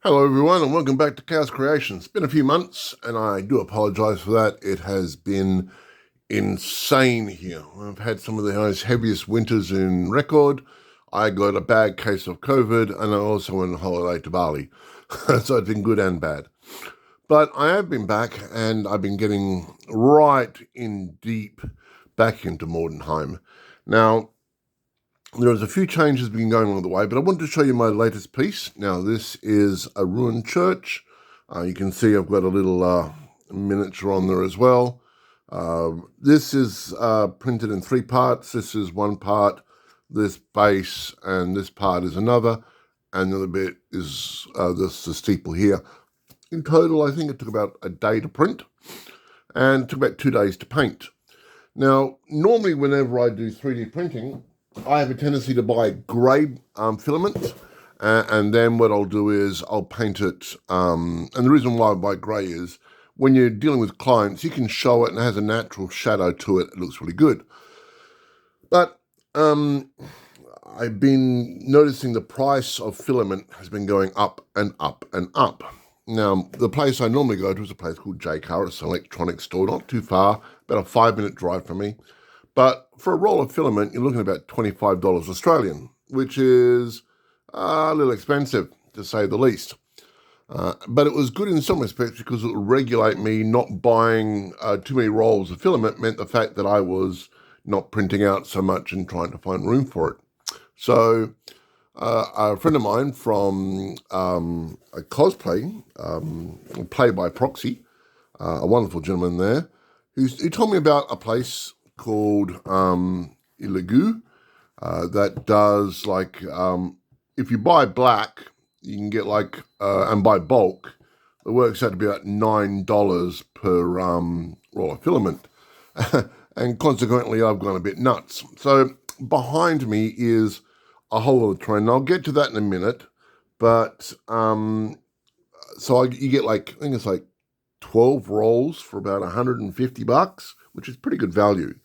Hello everyone and welcome back to Chaos Creations. It's been a few months and I do apologise for that. It has been insane here. I've had some of the most heaviest winters in record. I got a bad case of COVID and I also went on holiday to Bali. So it's been good and bad. But I have been back and I've been getting right in deep back into Mordheim. Now, there's a few changes been going along the way, but I wanted to show you my latest piece. Now, this is a ruined church. You can see I've got a little miniature on there as well. This is printed in three parts. This is one part, this base, and this part is another. And the other bit is the steeple here. In total, I think it took about a day to print, and it took about 2 days to paint. Now, normally whenever I do 3D printing, I have a tendency to buy grey filament, and then what I'll do is I'll paint it. And the reason why I buy grey is when you're dealing with clients, you can show it and it has a natural shadow to it. It looks really good. But I've been noticing the price of filament has been going up and up and up. Now, the place I normally go to is a place called JCar. It's an electronics store, not too far, about a 5-minute drive from me. But for a roll of filament, you're looking at about $25 Australian, which is a little expensive, to say the least. But it was good in some respects because it would regulate me not buying too many rolls of filament, meant the fact that I was not printing out so much and trying to find room for it. So a friend of mine from a cosplay, Play by Proxy, a wonderful gentleman there, he told me about a place called Ilagu that does like, if you buy black, you can get like, and buy bulk, it works out to be about $9 per roll of filament. And consequently, I've gone a bit nuts. So behind me is a whole lot of terrain. I'll get to that in a minute, but you get like, I think it's like 12 rolls for about $150, which is pretty good value.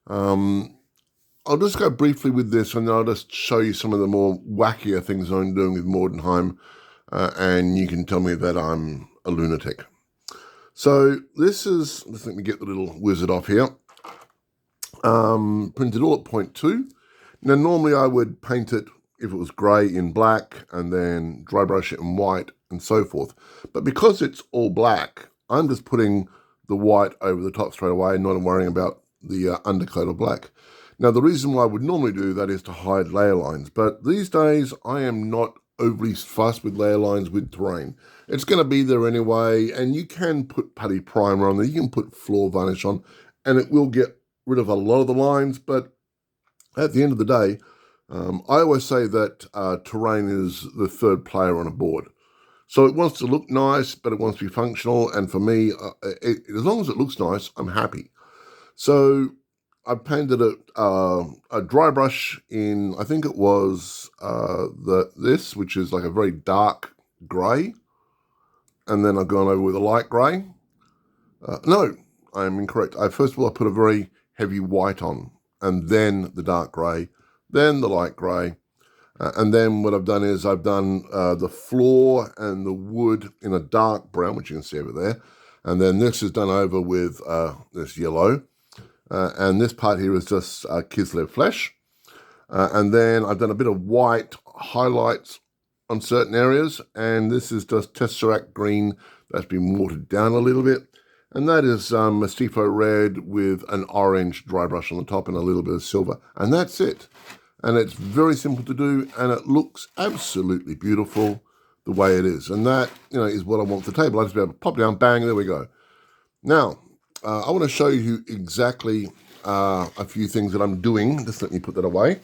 I'll just go briefly with this and then I'll just show you some of the more wackier things I'm doing with Mordheim, and you can tell me that I'm a lunatic. So this is, just let me get the little wizard off here. Printed all at 0.2. Now normally I would paint it, if it was grey, in black and then dry brush it in white and so forth. But because it's all black, I'm just putting the white over the top straight away and not worrying about the undercoat of black. Now, the reason why I would normally do that is to hide layer lines, but these days I am not overly fussed with layer lines with terrain. It's going to be there anyway, and you can put putty primer on there, you can put floor varnish on, and it will get rid of a lot of the lines, but at the end of the day, I always say that terrain is the third player on a board. So it wants to look nice, but it wants to be functional, and for me, as long as it looks nice, I'm happy. So I painted a dry brush in, I think it was this, which is like a very dark grey, and then I've gone over with a light grey. No, I am incorrect. First of all, I put a very heavy white on, and then the dark grey, then the light grey, and then what I've done is I've done the floor and the wood in a dark brown, which you can see over there, and then this is done over with this yellow. And this part here is just Kislev flesh. And then I've done a bit of white highlights on certain areas. And this is just Tesseract green that's been watered down a little bit. And that is Mastifo red with an orange dry brush on the top and a little bit of silver. And that's it. And it's very simple to do. And it looks absolutely beautiful the way it is. And that, is what I want for the table. I just be able to pop down, bang, there we go. Now, I want to show you exactly a few things that I'm doing. Just let me put that away.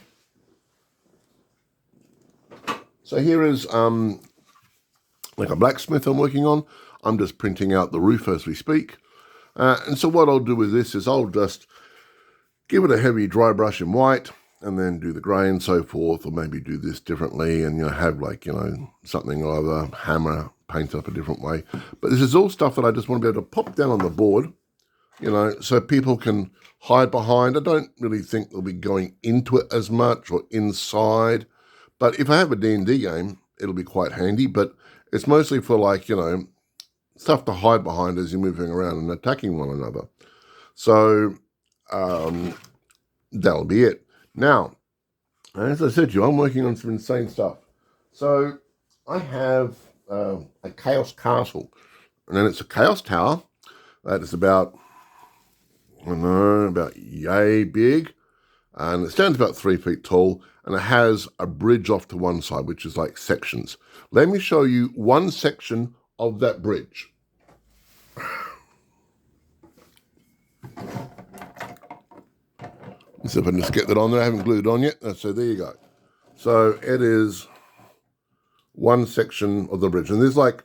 So here is like a blacksmith I'm working on. I'm just printing out the roof as we speak. And so what I'll do with this is I'll just give it a heavy dry brush in white and then do the grey and so forth, or maybe do this differently and have like, something or other, hammer, paint up a different way. But this is all stuff that I just want to be able to pop down on the board, so people can hide behind. I don't really think they'll be going into it as much or inside. But if I have a D&D game, it'll be quite handy. But It's mostly for, like, stuff to hide behind as you're moving around and attacking one another. So that'll be it. Now, as I said to you, I'm working on some insane stuff. So I have a Chaos Castle, and then it's a Chaos Tower that is about, I don't know, about yay big, and it stands about 3 feet tall, and it has a bridge off to one side, which is like sections. Let me show you one section of that bridge. Let's see if I can just get that on there. I haven't glued it on yet. So there you go. So it is one section of the bridge, and there's like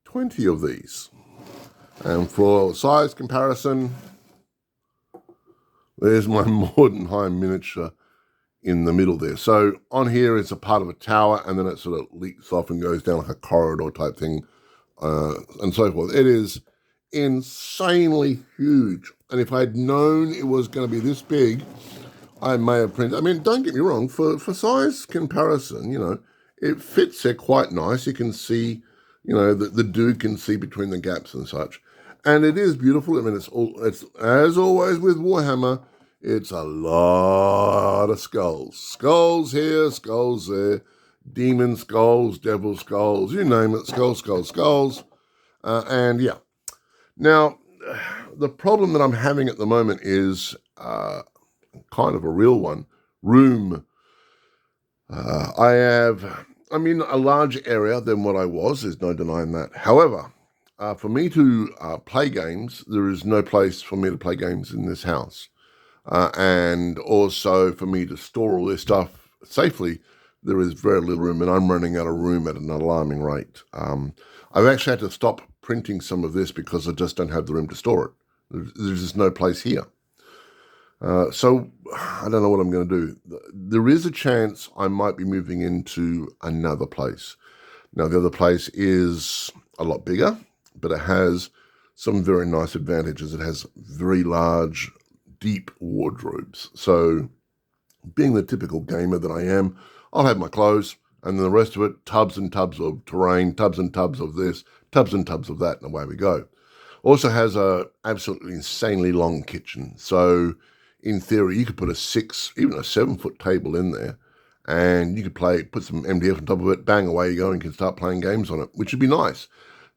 20 of these. And for size comparison, there's my Mordheim miniature in the middle there. So on here is a part of a tower, and then it sort of leaks off and goes down like a corridor type thing, and so forth. It is insanely huge. And if I'd known it was going to be this big, I may have printed. I mean, don't get me wrong, for size comparison, it fits there quite nice. You can see, the dude can see between the gaps and such. And it is beautiful. I mean, it's as always with Warhammer, it's a lot of skulls. Skulls here, skulls there, demon skulls, devil skulls, you name it, skulls, skulls, skulls. And yeah. Now, the problem that I'm having at the moment is kind of a real one. Room. I'm in a larger area than what I was. There's no denying that. However, for me to play games, there is no place for me to play games in this house. And also for me to store all this stuff safely, there is very little room, and I'm running out of room at an alarming rate. I've actually had to stop printing some of this because I just don't have the room to store it. There's just no place here. So I don't know what I'm going to do. There is a chance I might be moving into another place. Now, the other place is a lot bigger, but it has some very nice advantages. It has very large, deep wardrobes. So being the typical gamer that I am, I'll have my clothes, and then the rest of it, tubs and tubs of terrain, tubs and tubs of this, tubs and tubs of that, and away we go. Also has a absolutely insanely long kitchen. So in theory, you could put a 6, even a 7-foot table in there, and you could put some MDF on top of it, bang, away you go, and you can start playing games on it, which would be nice.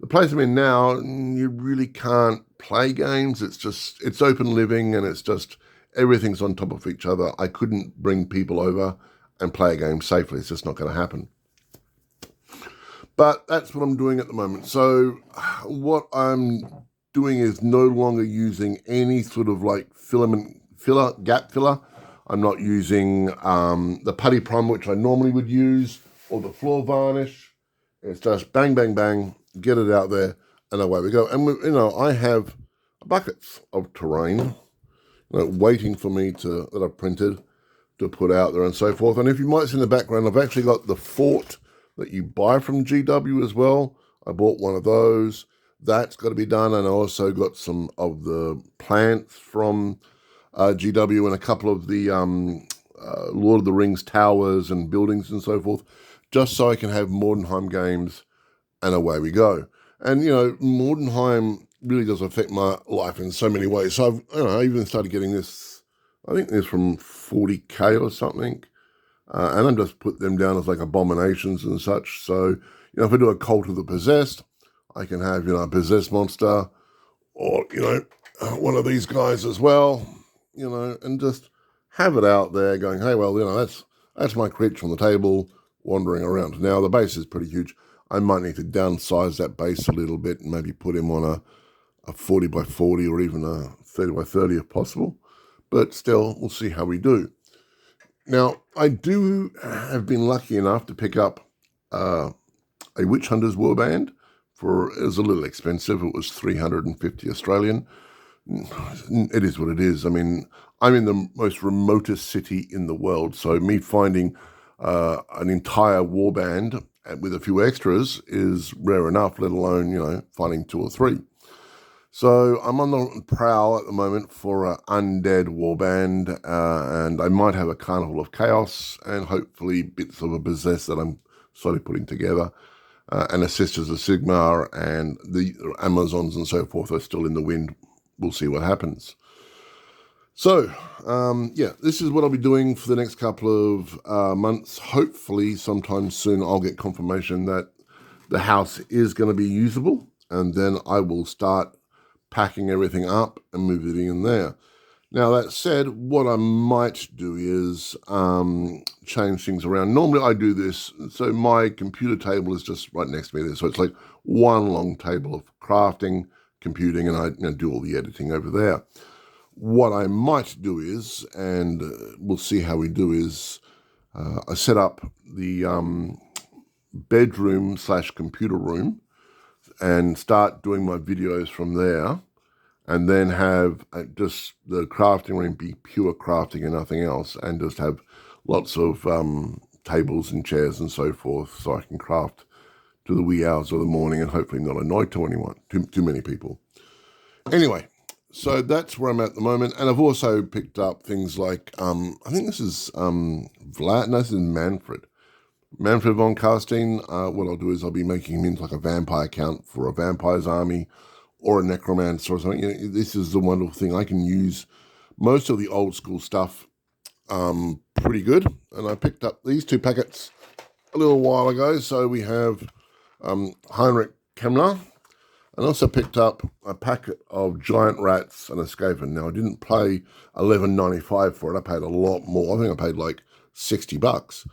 The place I'm in now, you really can't play games. It's open living, and it's just, everything's on top of each other. I couldn't bring people over and play a game safely. It's just not going to happen. But that's what I'm doing at the moment. So what I'm doing is no longer using any sort of like gap filler. I'm not using the putty primer, which I normally would use, or the floor varnish. It's just bang, bang, bang, get it out there, and away we go. And, I have buckets of terrain waiting for me that I've printed to put out there and so forth. And if you might see in the background, I've actually got the fort that you buy from GW as well. I bought one of those. That's got to be done. And I also got some of the plants from GW and a couple of the Lord of the Rings towers and buildings and so forth, just so I can have Mordheim games, and away we go. And, Mordheim really does affect my life in so many ways. So I even started getting this, I think this from 40K or something. And I'm just put them down as like abominations and such. So, if I do a Cult of the Possessed, I can have, a possessed monster, or, one of these guys as well, and just have it out there going, hey, well, that's my creature on the table wandering around. Now, the base is pretty huge. I might need to downsize that base a little bit and maybe put him on a 40 by 40 or even a 30 by 30 if possible. But still, we'll see how we do. Now, I have been lucky enough to pick up a Witch Hunter's warband. It was a little expensive. It was 350 Australian. It is what it is. I mean, I'm in the most remotest city in the world, so me finding an entire warband with a few extras is rare enough, let alone, finding 2 or 3. So I'm on the prowl at the moment for an undead warband, and I might have a Carnival of Chaos and hopefully bits of a Possess that I'm slowly putting together. and assist as a sigmar, and the Amazons and so forth are still in the wind. We'll see what happens. So, yeah, this is what I'll be doing for the next couple of months. Hopefully, sometime soon, I'll get confirmation that the house is going to be usable, and then I will start packing everything up and moving it in there. Now, that said, what I might do is change things around. Normally, I do this. So my computer table is just right next to me there. So it's like one long table of crafting, computing, and I do all the editing over there. What I might do is, and we'll see how we do, is I set up the bedroom / computer room and start doing my videos from there, and then have just the crafting room be pure crafting and nothing else, and just have lots of tables and chairs and so forth, so I can craft to the wee hours of the morning and hopefully not annoy too many people. Anyway, so that's where I'm at the moment, and I've also picked up things like I think this is Vlad. No, this is Manfred von Carstein. What I'll do is I'll be making him into like a vampire count for a vampire's army, or a necromancer or something. This is the wonderful thing. I can use most of the old school stuff pretty good. And I picked up these 2 packets a little while ago. So we have Heinrich Kemmler. And also picked up a packet of giant rats and a Skaven. Now, I didn't pay $11.95 for it. I paid a lot more. I think I paid like $60.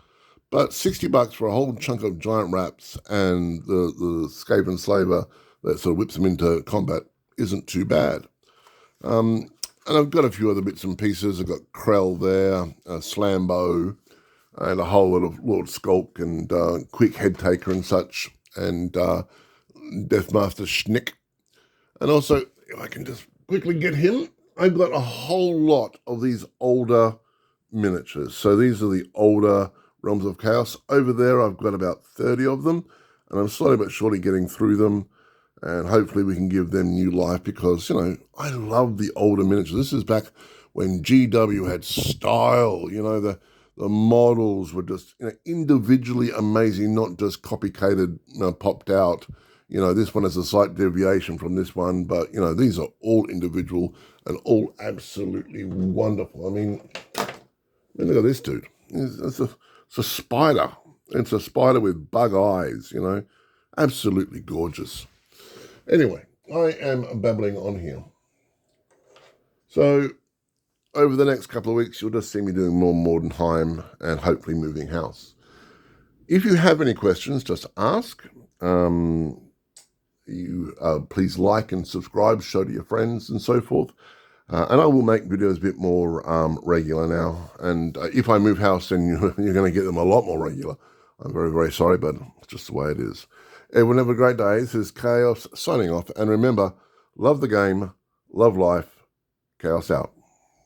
But $60 for a whole chunk of giant rats and the Skaven slaver that sort of whips them into combat isn't too bad. And I've got a few other bits and pieces. I've got Krell there, Slambo, and a whole lot of Lord Skulk and Quick Head Taker and such, and Deathmaster Schnick. And also, if I can just quickly get him, I've got a whole lot of these older miniatures. So these are the older Realms of Chaos. Over there, I've got about 30 of them, and I'm slowly but surely getting through them. And hopefully we can give them new life because, I love the older miniatures. This is back when GW had style, the models were just individually amazing, not just copycated, popped out. This one has a slight deviation from this one, but, these are all individual and all absolutely wonderful. I mean, look at this dude. It's a spider. It's a spider with bug eyes, absolutely gorgeous. Anyway, I am babbling on here. So, over the next couple of weeks, you'll just see me doing more Mordheim and hopefully moving house. If you have any questions, just ask. Please like and subscribe, show to your friends and so forth. And I will make videos a bit more regular now. And if I move house, then you're going to get them a lot more regular. I'm very, very sorry, but it's just the way it is. Everyone have a great day. This is Chaos signing off. And remember, love the game, love life, Chaos out.